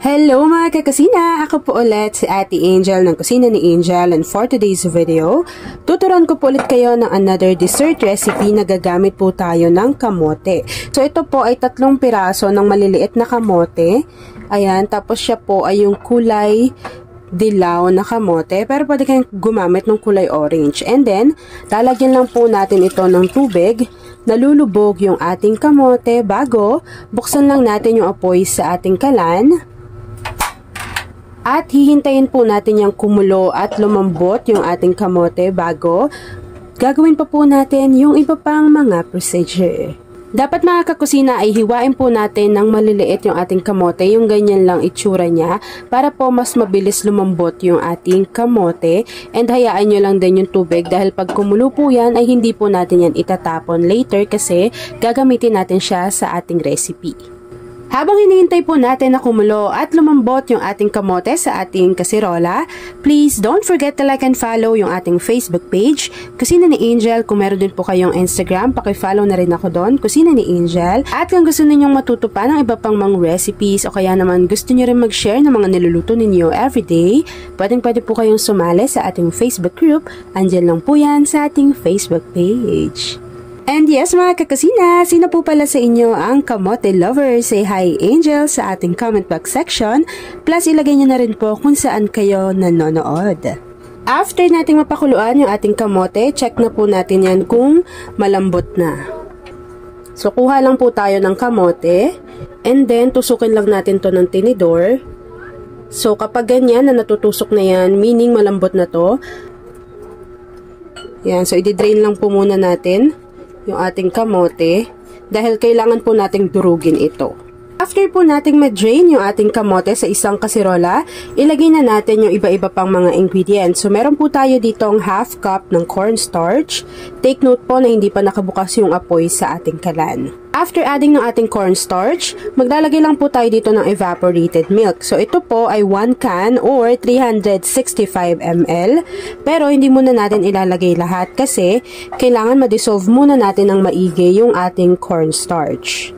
Hello mga kakusina! Ako po ulit si Ate Angel ng Kusina ni Angel, and for today's video, tuturuan ko po ulit kayo ng another dessert recipe na gagamit po tayo ng kamote. So ito po ay 3 piraso ng maliliit na kamote. Ayan, tapos siya po ay yung kulay dilaw na kamote, pero pwede kayong gumamit ng kulay orange. And then, lalagyan lang po natin ito ng tubig. Nalulubog yung ating kamote bago buksan lang natin yung apoy sa ating kalan. At hihintayin po natin yung kumulo at lumambot yung ating kamote bago gagawin pa po natin yung iba pang mga procedure. Dapat mga kakusina ay hiwain po natin ng maliliit yung ating kamote, yung ganyan lang itsura niya, para po mas mabilis lumambot yung ating kamote. And hayaan nyo lang din yung tubig dahil pag kumulo po yan ay hindi po natin yan itatapon later kasi gagamitin natin siya sa ating recipe. Habang hinihintay po natin na kumulo at lumambot yung ating kamote sa ating kasirola, please don't forget to like and follow yung ating Facebook page, Kusina ni Angel. Kung meron din po kayong Instagram, paki-follow na rin ako doon, Kusina ni Angel. At kung gusto ninyong matuto pa ng iba pang mga recipes o kaya naman gusto niyo rin mag-share ng mga niluluto ninyo everyday, pwede po kayong sumali sa ating Facebook group. Andyan lang po yan sa ating Facebook page. And yes mga kakusina, sino po pala sa inyo ang kamote lover? Say hi Angel sa ating comment box section. Plus ilagay nyo na rin po kung saan kayo nanonood. After nating mapakuluan yung ating kamote, check na po natin yan kung malambot na. So kuha lang po tayo ng kamote and then tusukin lang natin to ng tinidor. So kapag ganyan na natutusok na yan, meaning malambot na to. Yan, so i-drain lang po muna natin yung ating kamote dahil kailangan po nating durugin ito. After po nating ma-drain yung ating kamote sa isang kasirola, ilagay na natin yung iba-iba pang mga ingredients. So meron po tayo dito ang half cup ng cornstarch. Take note po na hindi pa nakabukas yung apoy sa ating kalan. After adding ng ating cornstarch, maglalagay lang po tayo dito ng evaporated milk. So ito po ay 1 can or 365 ml. Pero hindi muna natin ilalagay lahat kasi kailangan ma-dissolve muna natin ng maigi yung ating cornstarch.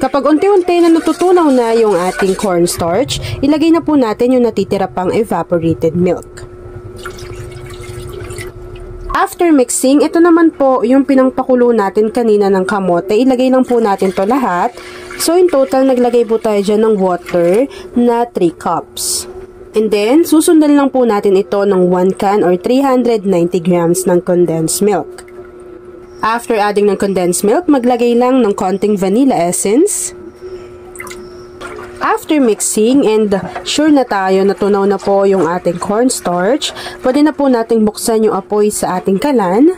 Kapag unti-unti na natutunaw na yung ating cornstarch, ilagay na po natin yung natitira pang evaporated milk. After mixing, ito naman po yung pinangpakulo natin kanina ng kamote. Ilagay lang po natin to lahat. So in total, naglagay po tayo dyan ng water na 3 cups. And then, susundan lang po natin ito ng 1 can or 390 grams ng condensed milk. After adding ng condensed milk, maglagay lang ng konting vanilla essence. After mixing and sure na tayo na tunaw na po yung ating cornstarch, pwede na po nating buksan yung apoy sa ating kalan.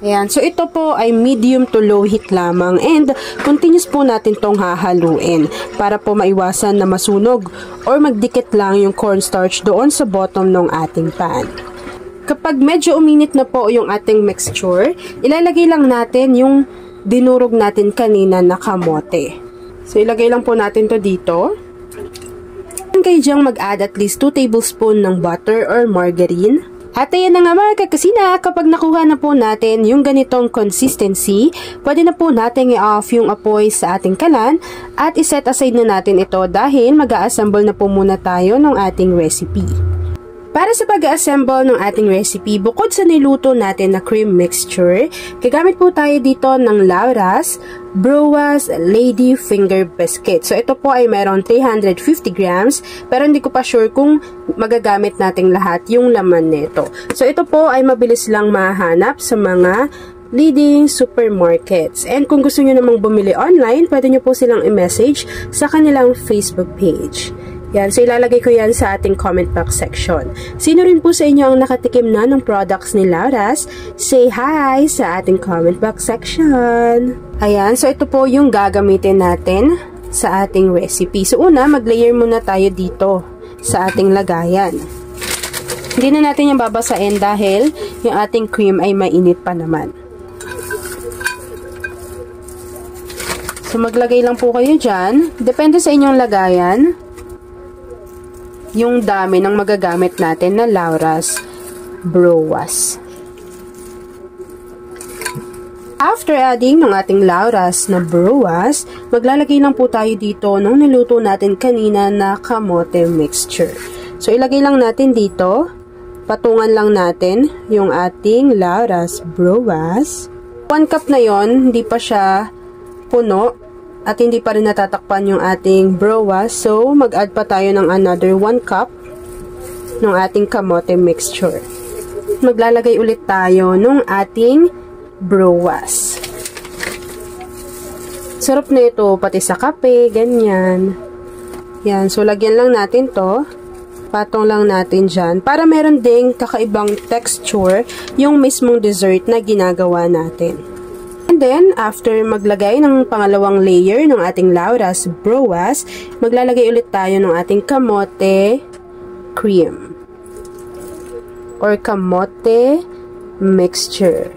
Ayan, so ito po ay medium to low heat lamang and continuous po natin tong hahaluin para po maiwasan na masunog or magdikit lang yung cornstarch doon sa bottom ng ating pan. Kapag medyo uminit na po yung ating mixture, ilalagay lang natin yung dinurog natin kanina na kamote. So, ilagay lang po natin to dito. Kayo dyang mag-add at least 2 tablespoon ng butter or margarine. At ayan na nga mga kakusina, kapag nakuha na po natin yung ganitong consistency, pwede na po natin i-off yung apoy sa ating kalan at iset aside na natin ito dahil mag-a-assemble na po muna tayo ng ating recipe. Para sa pag-assemble ng ating recipe, bukod sa niluto natin na cream mixture, gagamit po tayo dito ng Laura's Brewers Lady Finger Biscuit. So ito po ay meron 350 grams, pero hindi ko pa sure kung magagamit natin lahat yung laman nito. So ito po ay mabilis lang mahanap sa mga leading supermarkets. And kung gusto nyo namang bumili online, pwede nyo po silang i-message sa kanilang Facebook page. Yan, so ilalagay ko yan sa ating comment box section. Sino rin po sa inyo ang nakatikim na ng products ni Laura's? Say hi sa ating comment box section. Ayan, so ito po yung gagamitin natin sa ating recipe. So una, mag-layer muna tayo dito sa ating lagayan. Hindi na natin yung babasain dahil yung ating cream ay mainit pa naman. So maglagay lang po kayo dyan. Depende sa inyong lagayan yung dami ng magagamit natin na Laura's Brewers. After adding ng ating Laura's na bruwas, maglalagay lang po tayo dito ng niluto natin kanina na kamote mixture. So, ilagay lang natin dito, patungan lang natin yung ating Laura's bruwas. 1 cup na yon, hindi pa siya puno at hindi pa rin natatakpan yung ating bruwas. So, mag-add pa tayo ng another 1 cup ng ating kamote mixture. Maglalagay ulit tayo ng ating bruwas. Sarap na ito, pati sa kape, ganyan. Yan, so lagyan lang natin to. Patong lang natin dyan. Para meron ding kakaibang texture yung mismong dessert na ginagawa natin. And then, after maglagay ng pangalawang layer ng ating Laura's bruwas, maglalagay ulit tayo ng ating kamote cream or kamote mixture.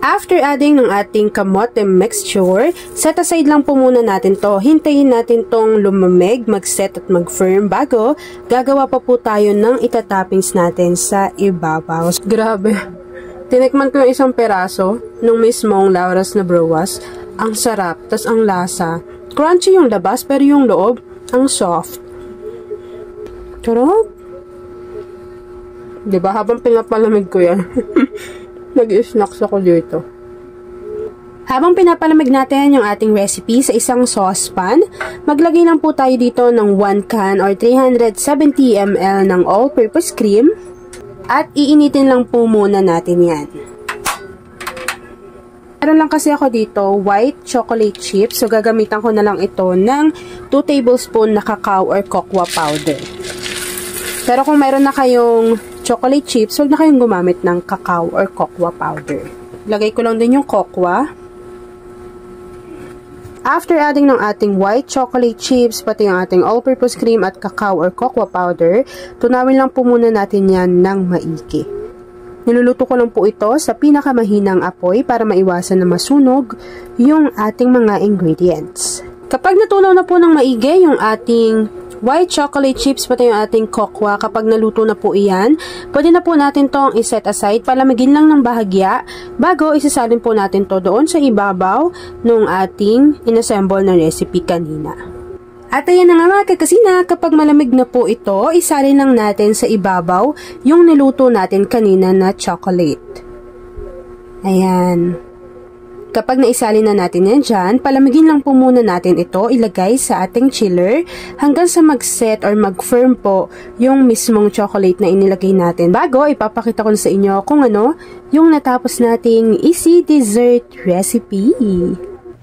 After adding ng ating kamote mixture, set aside lang po muna natin to. Hintayin natin tong lumamig, mag-set at mag-firm bago gagawa pa po tayo ng itatoppings natin sa ibabaw. Grabe. Tinikman ko yung isang peraso nung mismong Laura's na bruwas. Ang sarap, tas ang lasa. Crunchy yung labas pero yung loob, ang soft. Sarap. Diba? Habang pinapalamig ko yan. Nag-snacks ako dito. Habang pinapalamig natin yung ating recipe sa isang saucepan, maglagay lang po tayo dito ng 1 can or 370 ml ng all-purpose cream at iinitin lang po muna natin yan. Meron lang kasi ako dito white chocolate chips, so gagamitan ko na lang ito ng 2 tablespoon na cacao or cocoa powder. Pero kung meron na kayong chocolate chips, huwag na kayong gumamit ng cacao or cocoa powder. Lagay ko lang din yung cocoa. After adding ng ating white chocolate chips, pati yung ating all-purpose cream at cacao or cocoa powder, tunawin lang po muna natin yan ng maigi. Niluluto ko lang po ito sa pinakamahinang apoy para maiwasan na masunog yung ating mga ingredients. Kapag natunaw na po ng maigi yung ating white chocolate chips pati yung ating cocoa, kapag naluto na po iyan, pwede na po natin tong iset aside, palamigin lang ng bahagya bago isasalin po natin to doon sa ibabaw ng ating inassemble na recipe kanina. At ayan na nga mga kakasina, kapag malamig na po ito, isalin lang natin sa ibabaw yung niluto natin kanina na chocolate. Ayan. Kapag naisalin na natin yan dyan, palamigin lang po muna natin ito, ilagay sa ating chiller hanggang sa mag-set or mag-firm po yung mismong chocolate na inilagay natin. Bago, ipapakita ko sa inyo kung ano yung natapos nating easy dessert recipe.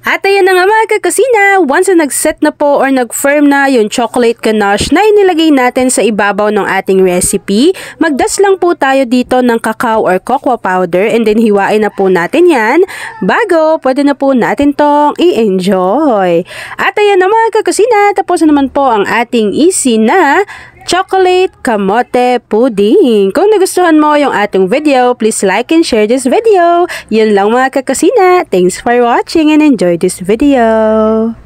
At ayan na nga mga kakasina, once na nag-set na po or nag-firm na yung chocolate ganache na inilagay natin sa ibabaw ng ating recipe, magdas lang po tayo dito ng cacao or cocoa powder and then hiwain na po natin yan bago pwede na po natin tong i-enjoy. At ayan na mga kakasina, tapos na naman po ang ating easy na chocolate kamote pudding. Kung nagustuhan mo yung ating video, please like and share this video. Yun lang mga kakasina. Thanks for watching and enjoy this video.